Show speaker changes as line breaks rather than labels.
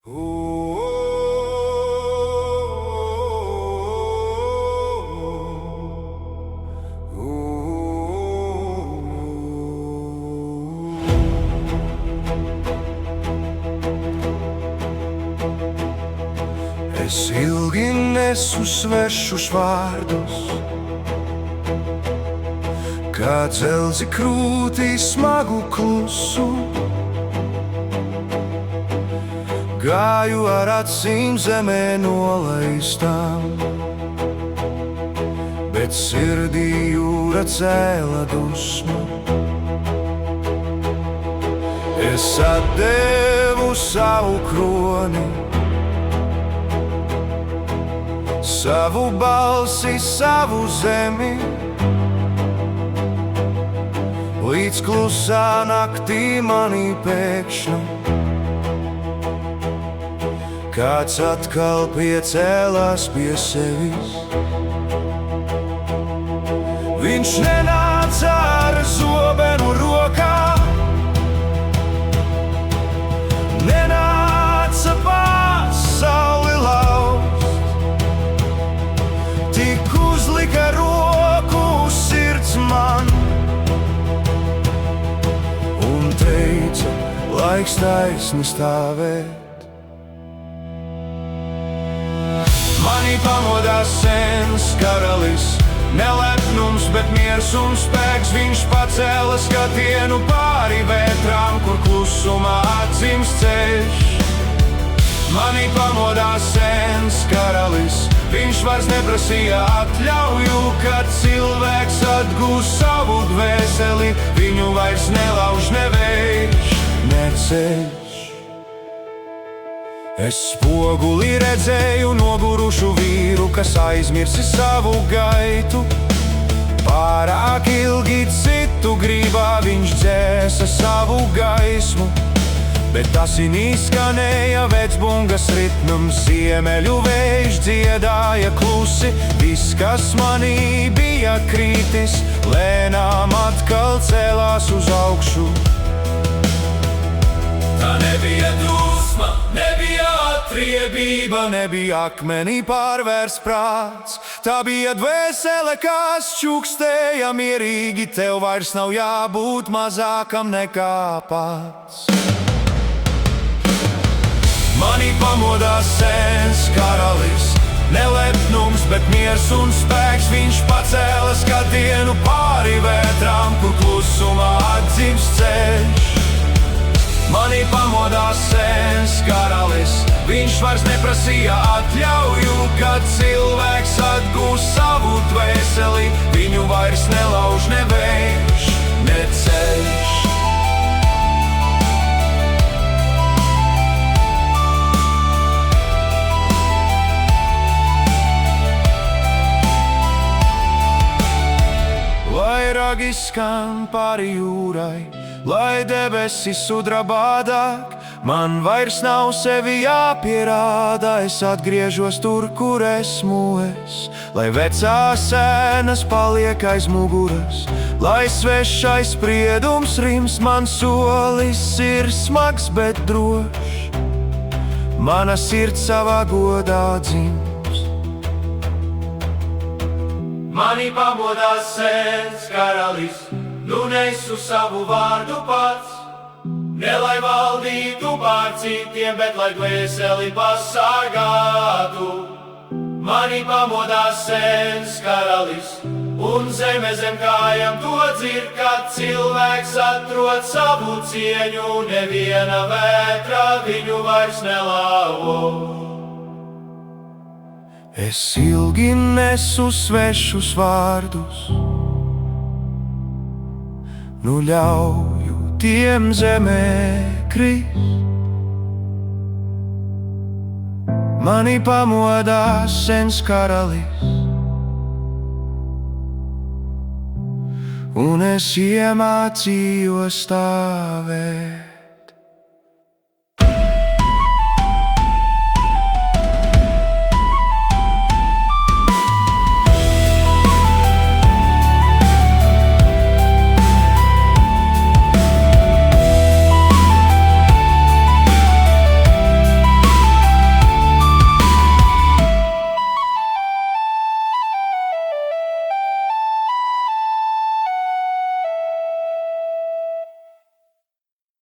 Es ilgi nesu svešus vārdus, kā dzelzi krūtī smagu klusu. Gāju ar acīm zemē nolaistām, bet sirdī jūra cēla dusmu. Es atdevu savu kroni, savu balsi, savu zemi, līdz klusā naktī manī pēkšņi kāds atkal piecēlās pie sevis. Viņš nenāca ar zobenu rokā, nenāca pasauli lauzt, tik uzlika roku sirds man un teica, laiks taisni stāvēt. Mani pamodās sens karalis, nelepnums, bet miers un spēks. Viņš pacēla skatienu pāri vētrām, kur klusumā atdzimst ceļš. Mani pamodās sens karalis, viņš vairs neprasīja atļauju, kad cilvēks atgūst savu dvēseli. Viņu vairs nelauž ne vējš, ne ceļš. Es spogulī redzēju nogurušu vīru, kas aizmirsi savu gaitu. Pārāk ilgi citu grībā viņš dzēsa savu gaismu, bet asinīs skanēja vecbungas ritms, ziemeļu vējš dziedāja klusi. Viss, kas manī bija kritis, lēnām atkal cēlās uz augšu. Tā nebija dusma, nebija atriebība, nebija akmenī pārvērsts prāts. Tā bija dvēsele, kas čukstēja mierīgi, tev vairs nav jābūt mazākam nekā pats. Mani pamodās sens karalis, nelepnums, bet miers un spēks. Viņš pacēla skatienu pāri vētrām, kur klusumā atdzimst ceļš. Mani pamodās sens karalis, viņš vairs neprasīja atļauju, kad cilvēks atgūst savu dvēseli. Viņu vairs nelauž ne vējš, ne ceļš. Lai ragi skan pāri jūrai, lai debesis sudrabādāk, man vairs nav sevi jāpierāda. Es atgriežos tur, kur esmu es, lai vecās ēnas paliek aiz muguras, lai svešais spriedums rims. Man solis ir smags, bet drošs, mana sirds savā godā dzims. Mani pamodās sens karalis, nu nesu savu vārdu pats, ne lai valdītu pār citiem, bet lai dvēseli pasargātu. Mani pamodās sens karalis, un zeme zem kājām to dzird, kad cilvēks atrod savu cieņu. Neviena vētra viņu vairs nelauž. Es ilgi nesu svešus vārdus, nu ļauju tiem zemē krist. Mani pamodās sens karalis, un es iemācījos stāvēt.